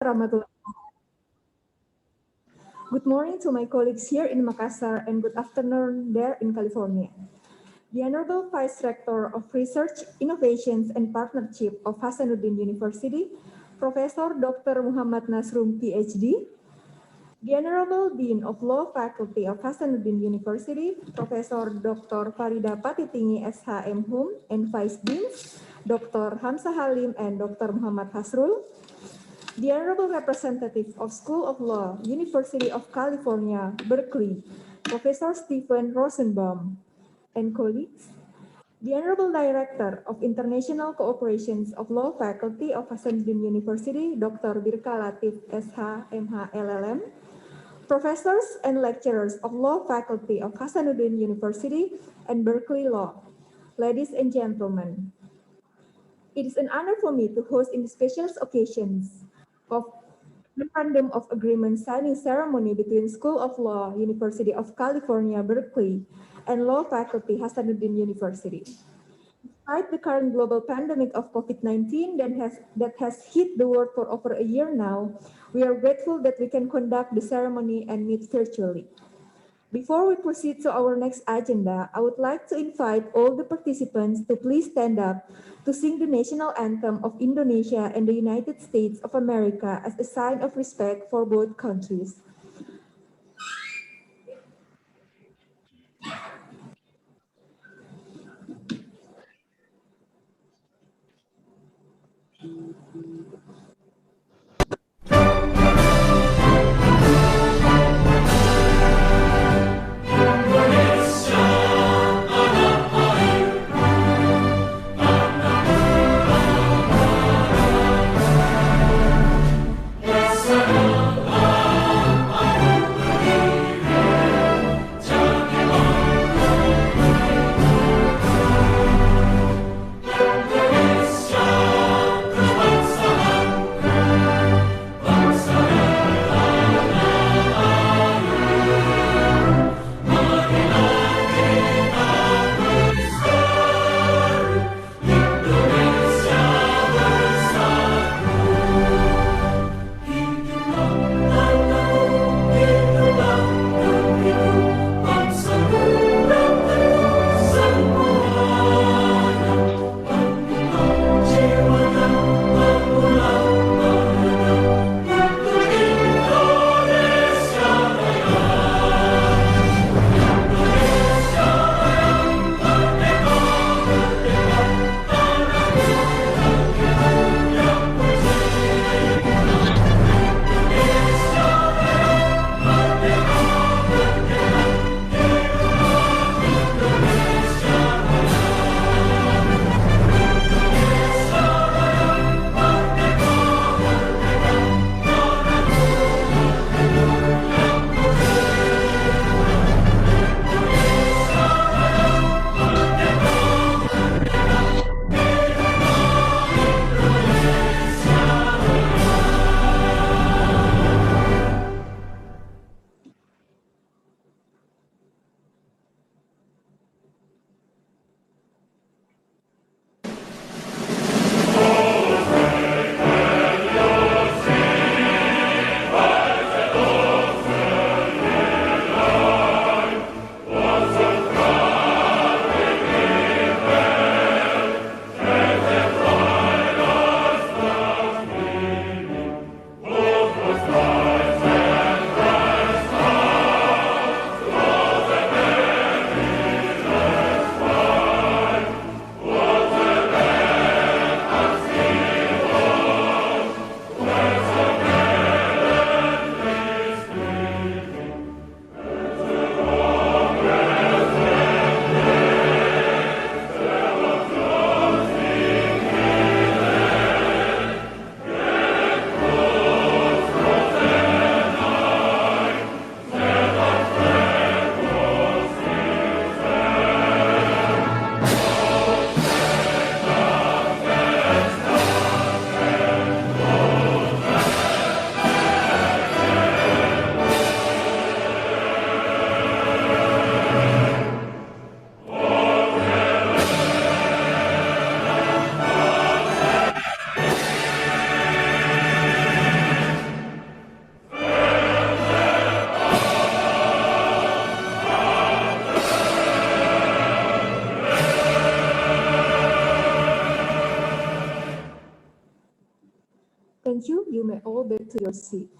warahmatullahi. Good morning to my colleagues here in Makassar and good afternoon there in California. The Honorable Vice Rector of Research, Innovations and Partnership of Hasanuddin University, Professor Dr. Muhammad Nasrum, PhD, the Honorable Dean of Law Faculty of Hasanuddin University, Professor Dr. Farida Patitingi, SHM Hum, and Vice Deans, Dr. Hamzah Halim and Dr. Muhammad Hasrul, the Honorable Representative of School of Law, University of California, Berkeley, Professor Stephen Rosenbaum, and colleagues, the Honorable Director of International Cooperations of Law Faculty of Hasanuddin University, Dr. Birka Latif, SH, MH, LLM, professors and lecturers of Law Faculty of Hasanuddin University and Berkeley Law, ladies and gentlemen, it is an honor for me to host in the special occasions of Memorandum of Agreement signing ceremony between School of Law, University of California, Berkeley, and Law Faculty, Hasanuddin University. Despite the current global pandemic of COVID-19 that has hit the world for over a year now, we are grateful that we can conduct the ceremony and meet virtually. Before we proceed to our next agenda, I would like to invite all the participants to please stand up to sing the national anthem of Indonesia and the United States of America as a sign of respect for both countries. you may all back to your seat.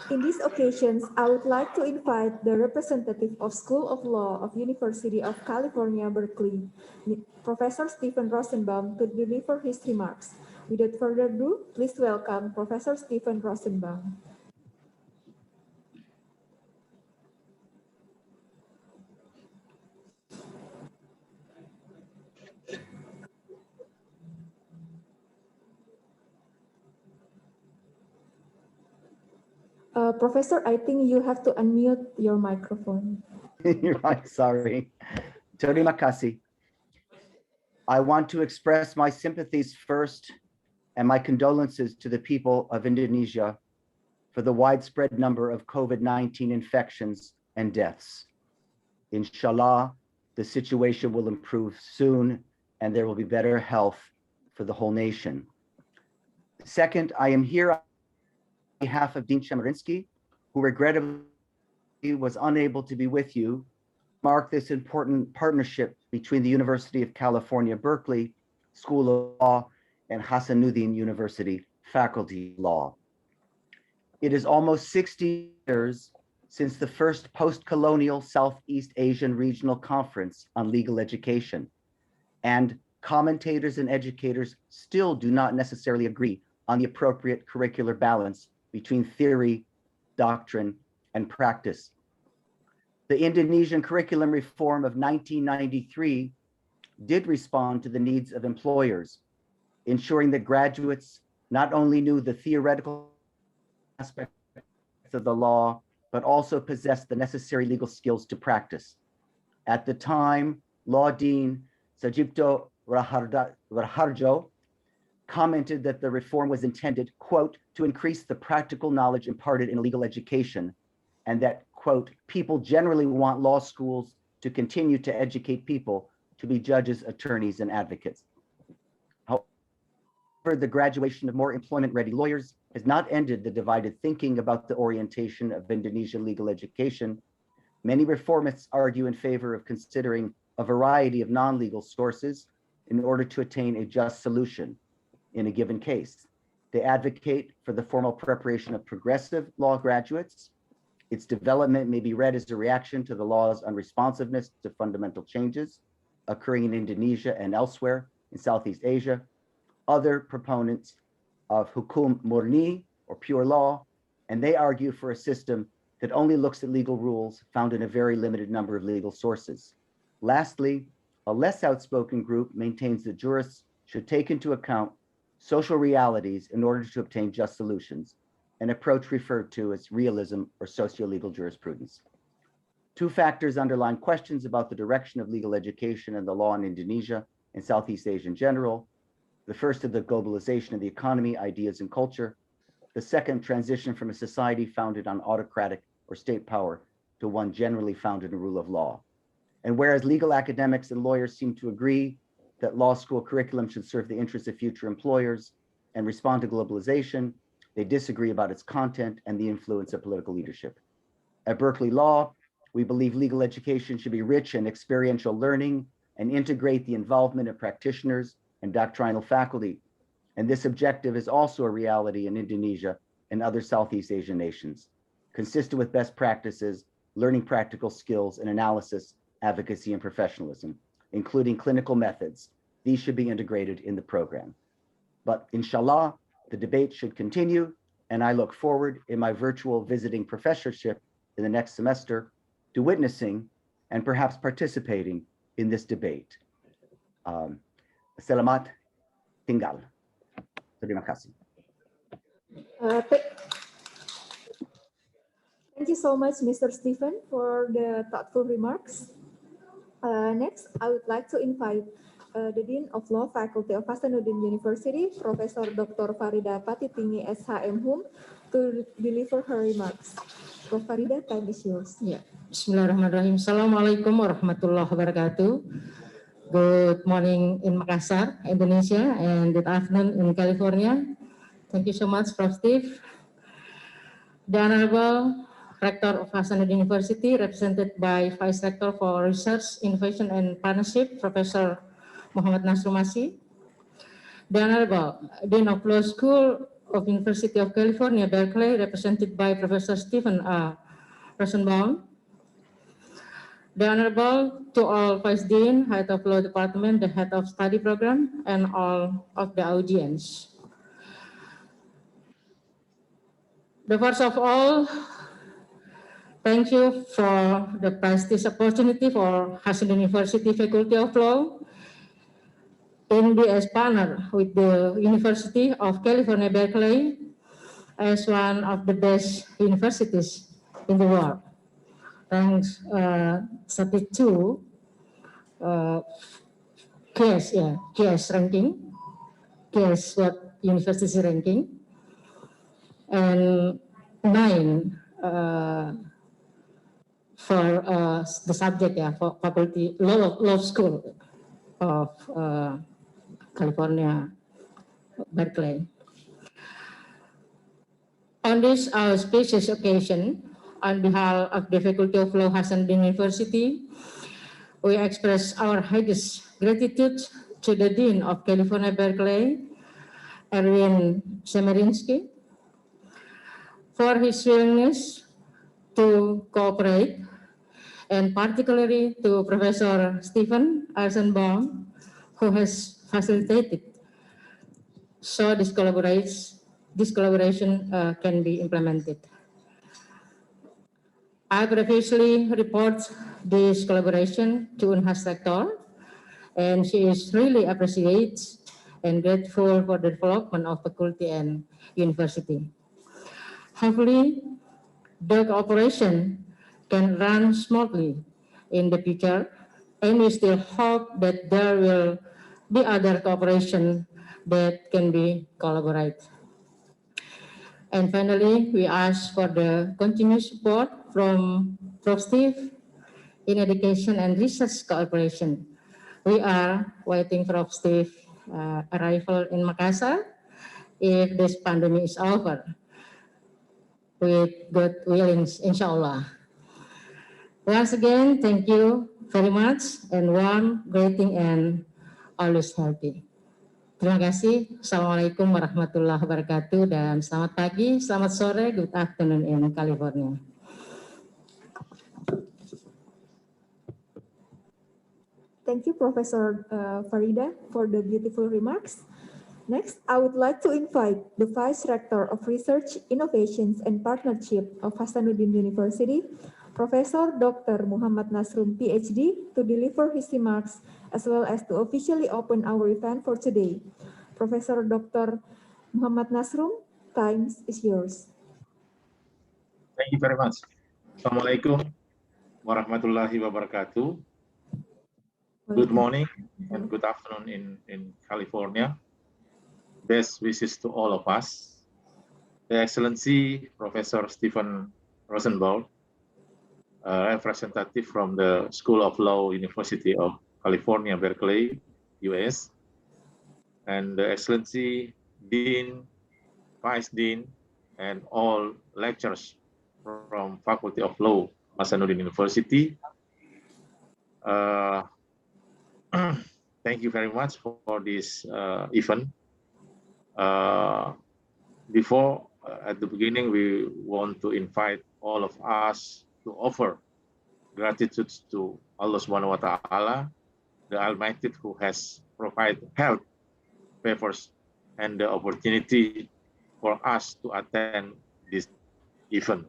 In these occasions, I would like to invite the representative of School of Law of University of California, Berkeley, Professor Stephen Rosenbaum, to deliver his remarks. Without further ado, please welcome Professor Stephen Rosenbaum. Professor, I think you have to unmute your microphone. You're right, sorry. Terima kasih. I want to express my sympathies first and my condolences to the people of Indonesia for the widespread number of COVID-19 infections and deaths. Inshallah, the situation will improve soon and there will be better health for the whole nation. Second, I am here on behalf of Dean Chemerinsky, who regrettably was unable to be with you, mark this important partnership between the University of California, Berkeley School of Law and Hasanuddin University Faculty of Law. It is almost 60 years since the first post-colonial Southeast Asian Regional Conference on Legal Education, and commentators and educators still do not necessarily agree on the appropriate curricular balance between theory, doctrine, and practice. The Indonesian curriculum reform of 1993 did respond to the needs of employers, ensuring that graduates not only knew the theoretical aspects of the law, but also possessed the necessary legal skills to practice. At the time, Law Dean Sajipto Raharjo commented that the reform was intended, quote, to increase the practical knowledge imparted in legal education, and that, quote, people generally want law schools to continue to educate people to be judges, attorneys, and advocates. However, the graduation of more employment-ready lawyers has not ended the divided thinking about the orientation of Indonesian legal education. Many reformists argue in favor of considering a variety of non-legal sources in order to attain a just solution in a given case. They advocate for the formal preparation of progressive law graduates. Its development may be read as a reaction to the law's unresponsiveness to fundamental changes occurring in Indonesia and elsewhere in Southeast Asia. Other proponents of hukum murni, or pure law, and they argue for a system that only looks at legal rules found in a very limited number of legal sources. Lastly, a less outspoken group maintains that jurists should take into account social realities in order to obtain just solutions, an approach referred to as realism or socio-legal jurisprudence. Two factors underline questions about the direction of legal education and the law in Indonesia and Southeast Asia in general. The first is the globalization of the economy, ideas, and culture. The second, transition from a society founded on autocratic or state power to one generally founded in rule of law. And whereas legal academics and lawyers seem to agree that law school curriculum should serve the interests of future employers and respond to globalization, they disagree about its content and the influence of political leadership. At Berkeley Law, we believe legal education should be rich in experiential learning and integrate the involvement of practitioners and doctrinal faculty. And this objective is also a reality in Indonesia and other Southeast Asian nations, consistent with best practices, learning practical skills and analysis, advocacy, and professionalism, including clinical methods. These should be integrated in the program. But inshallah, the debate should continue, and I look forward in my virtual visiting professorship in the next semester to witnessing and perhaps participating in this debate. Selamat tinggal. Terima kasih. Thank you so much, Mr. Stephen, for the thoughtful remarks. Next, I would like to invite the Dean of Law Faculty of Hasanuddin University, Professor Dr. Farida Patitingi, SHM, to deliver her remarks. Prof. Farida, time is yours. Ya, Bismillahirrahmanirrahim. Assalamualaikum warahmatullahi wabarakatuh. Good morning in Makassar, Indonesia, and good afternoon in California. Thank you so much, Prof. Steve. The Honorable Rector of Hasanuddin University, represented by Vice Rector for Research, Innovation, and Partnership, Professor Muhammad Nasrul Masih. The Honorable Dean of Law School of University of California, Berkeley, represented by Professor Stephen A. Rosenbaum. The Honorable to all Vice Dean, Head of Law Department, the Head of Study Program, and all of the audience. The first of all, thank you for the prestigious opportunity for Hasanuddin University Faculty of Law in the as partner with the University of California, Berkeley, as one of the best universities in the world. Thanks 32 KS ranking, KS what university ranking, and 9 for the subject for faculty law school of California, Berkeley. On this auspicious occasion, on behalf of the Faculty of Law Hasanuddin University, we express our highest gratitude to the Dean of California, Berkeley, Erwin Semerinsky, for his willingness to cooperate, and particularly to Professor Stephen Rosenbaum, who has facilitated so this collaboration can be implemented. I previously report this collaboration to Unhas Rector, and she is really appreciates and grateful for the development of faculty and university. Hopefully, the cooperation can run smoothly in the future, and we still hope that there will be other cooperation that can be collaborated. And finally, we ask for the continued support from Prof. Steve in education and research cooperation. We are waiting for Prof. Steve arrival in Makassar if this pandemic is over, with good willings, inshallah. Once again, thank you very much, and warm greeting and always healthy. Terima kasih. Assalamualaikum warahmatullahi wabarakatuh, dan selamat pagi, selamat sore, good afternoon in California. Thank you, Professor Farida, for the beautiful remarks. Next, I would like to invite the Vice Rector of Research, Innovations, and Partnership of Hasanuddin University, Professor Dr. Muhammad Nasrum, PhD, to deliver his remarks as well as to officially open our event for today. Professor Dr. Muhammad Nasrum, time is yours. Thank you very much. Assalamualaikum warahmatullahi wabarakatuh. Good morning and good afternoon in California. Best wishes to all of us. The Excellency Professor Stephen Rosenbaum, representative from the School of Law, University of California, Berkeley, US, and the Excellency Dean, Vice Dean, and all lecturers from Faculty of Law, Hasanuddin University. Thank you very much for this event. At the beginning, we want to invite all of us to offer gratitude to Allah Subhanahu wa Ta'ala, the Almighty, who has provided health, favors, and the opportunity for us to attend this event.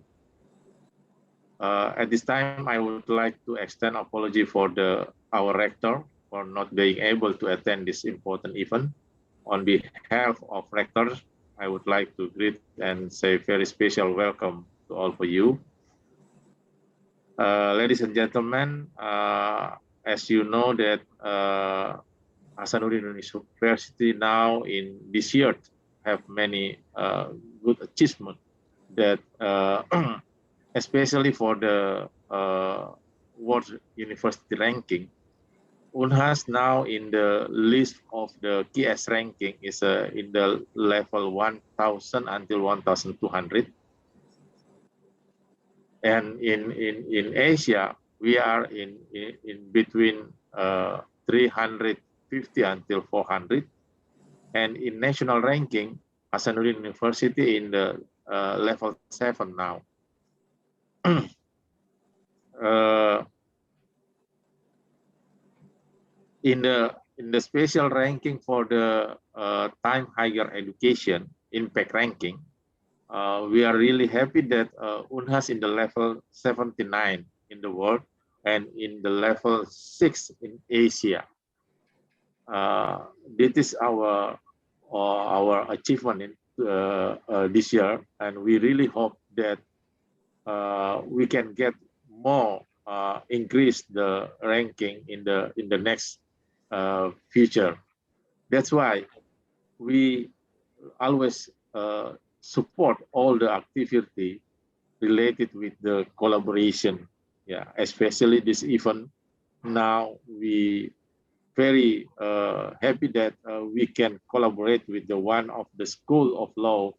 At this time, I would like to extend apology for our rector for not being able to attend this important event. On behalf of rectors, I would like to greet and say very special welcome to all of you. Ladies and gentlemen, as you know that Hasanuddin University now in this year have many good achievements that especially for the World University ranking. Unhas now in the list of the KS ranking is in the level 1,000 until 1,200. And in Asia, we are in between 350 until 400. and in national ranking, Hasanuddin University in the level 7 now. In the special ranking for the time higher education impact ranking, we are really happy that Unhas in the level 79 in the world and in the level 6 in Asia. This is our achievement in this year, and we really hope that we can get more increase the ranking in the next future. That's why we always support all the activity related with the collaboration. Yeah, especially this event. Now we very happy that we can collaborate with the one of the School of Law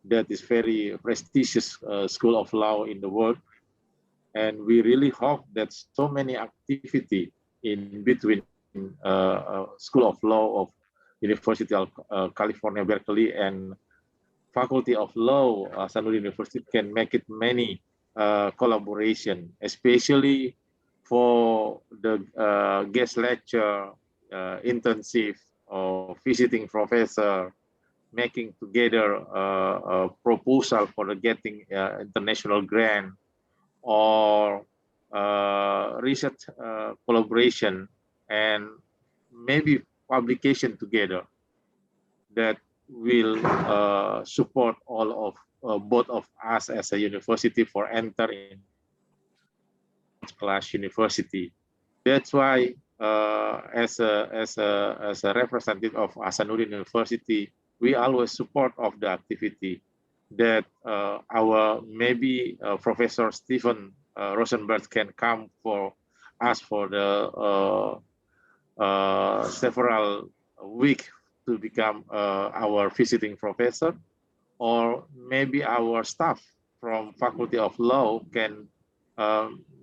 that is very prestigious School of Law in the world. And we really hope that so many activity in between School of Law of University of California, Berkeley and Faculty of Law, Hasanuddin University can make it many collaboration, especially for the guest lecture, intensive or visiting professor, making together a proposal for getting international grant or research collaboration and maybe publication together that will support all of both of us as a university for entering class university. That's why as a representative of Hasanuddin University, we always support of the activity that our maybe Professor Stephen Rosenberg can come for us for the several weeks to become our visiting professor, or maybe our staff from Faculty of Law can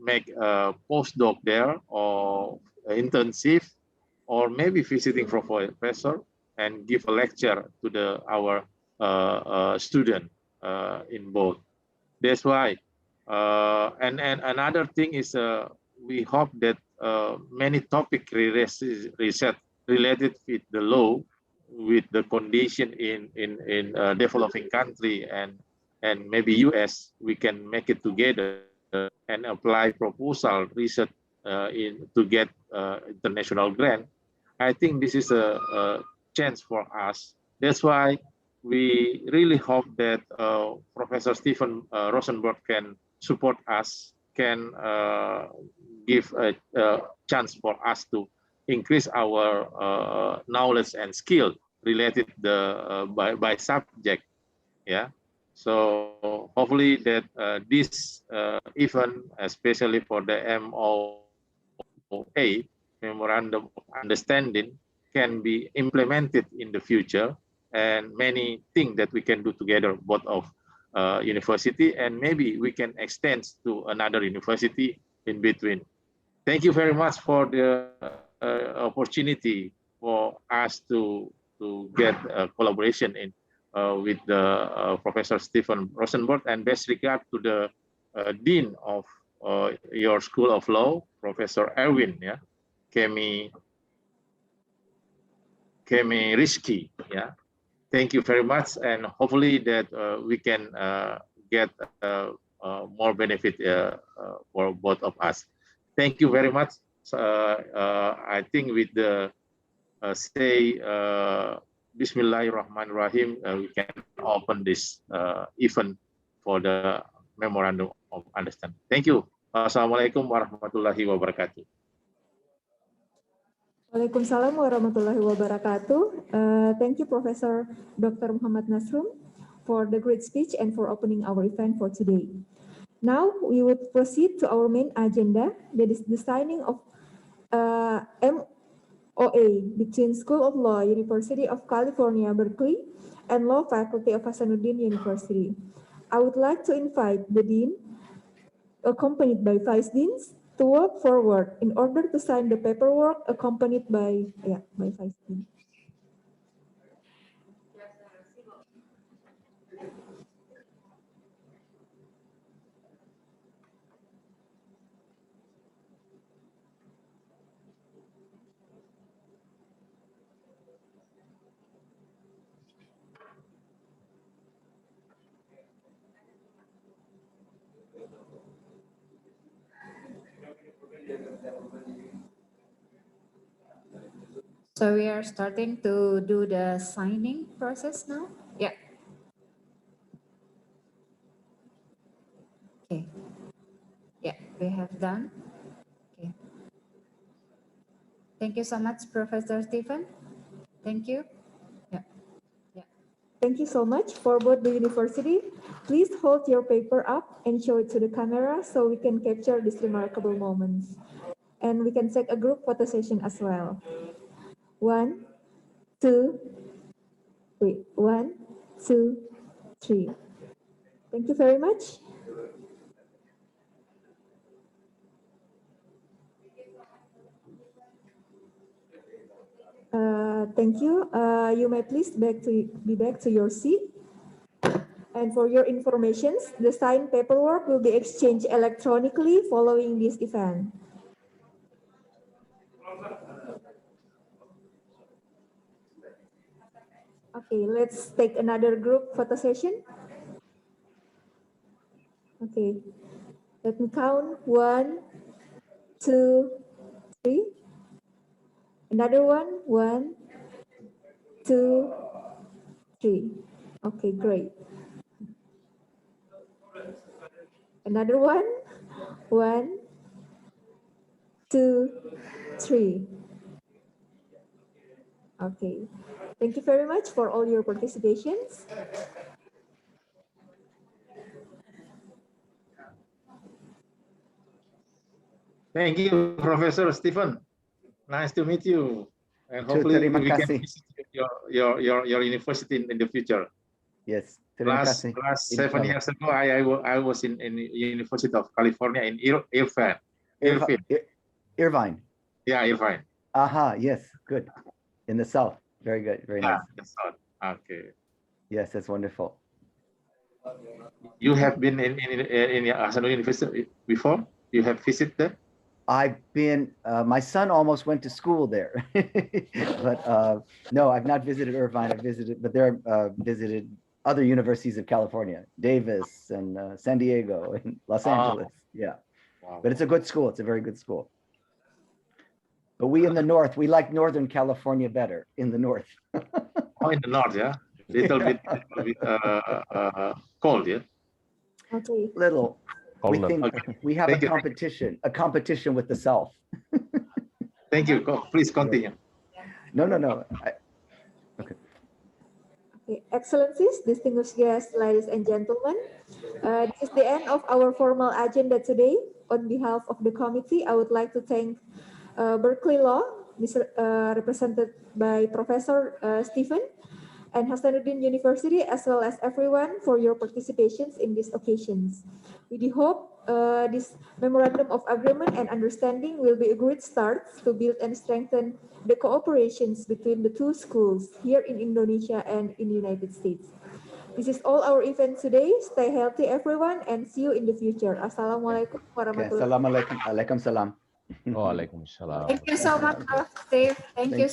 make a postdoc there or intensive, or maybe visiting professor and give a lecture to our student in both. That's why. And another thing is we hope that many topic research related with the law, with the condition in developing country and maybe US, we can make it together and apply proposal research to get international grant. I think this is a chance for us. That's why we really hope that Professor Stephen Rosenberg can support us, can give a chance for us to increase our knowledge and skill related by subject. Yeah. So hopefully that this event, especially for the MoA, Memorandum of Understanding, can be implemented in the future, and many things that we can do together, both of university, and maybe we can extend to another university in between. Thank you very much for the opportunity for us to get a collaboration in with the Professor Stephen Rosenberg, and best regard to the Dean of your School of Law, Professor Erwin, yeah, Kemi Rizky, yeah. Thank you very much, and hopefully that we can get more benefit for both of us. Thank you very much. I think with the say Bismillahirrahmanirrahim, we can open this event for the Memorandum of Understanding. Thank you. Assalamualaikum warahmatullahi wabarakatuh. Waalaikumsalam warahmatullahi wabarakatuh. Thank you, Professor Dr. Muhammad Nasrum, for the great speech and for opening our event for today. Now we would proceed to our main agenda, that is the signing of MoA between School of Law, University of California, Berkeley, and Law Faculty of Hasanuddin University. I would like to invite the Dean, accompanied by Vice Deans, to walk forward in order to sign the paperwork accompanied by Vice Dean. So we are starting to do the signing process now? Yeah. Okay. Yeah, we have done. Okay. Thank you so much, Professor Stephen. Thank you. Yeah. Yeah. Thank you so much for both the university. Please hold your paper up and show it to the camera so we can capture these remarkable moments. And we can take a group photo session as well. 1, 2, wait, 1, 2, 3. Thank you very much. Thank you. You may please be back to your seat. And for your information, the signed paperwork will be exchanged electronically following this event. Okay, let's take another group photo session. Okay, let me count. 1, 2, 3. Another one. 1, 2, 3. Okay, great. Another one. 1, 2, 3. Okay. Thank you very much for all your participations. Thank you, Professor Stephen. Nice to meet you. And hopefully Terima we can kasih. visit your university in the future. Yes, terima Last kasih. 7 Inshallah. years ago, I was in University of California in Irvine. Irvine. Yeah, Irvine. Aha, yes, good. In the south. Very good, very Yeah, nice. that's all. Okay. Yes, that's wonderful. You have been in Hasanuddin University before? You have visited there? I've been, my son almost went to school there, but no, I've not visited Irvine. I've visited, but there visited other universities of California, Davis and San Diego and Los Angeles. Yeah, Wow. but it's a good school. It's a very good school. But we in the north, we like Northern California better in the north. Oh, in the north, yeah. Little bit cold, yeah. Okay. Little. We think Okay. we have Thank you. a competition with the south. Thank you. Please continue. No. Okay, Excellencies, distinguished guests, ladies and gentlemen, this is the end of our formal agenda today. On behalf of the committee, I would like to thank Berkeley Law, represented by Professor Stephen, and Hasanuddin University, as well as everyone for your participations in these occasions. We do hope this memorandum of agreement and understanding will be a great start to build and strengthen the cooperations between the two schools here in Indonesia and in the United States. This is all our event today. Stay healthy, everyone, and see you in the future. Assalamualaikum Okay, warahmatullahi assalamualaikum. Alaikum salam. Waalaikumsalam. Thank you so much, Steve. Thank you.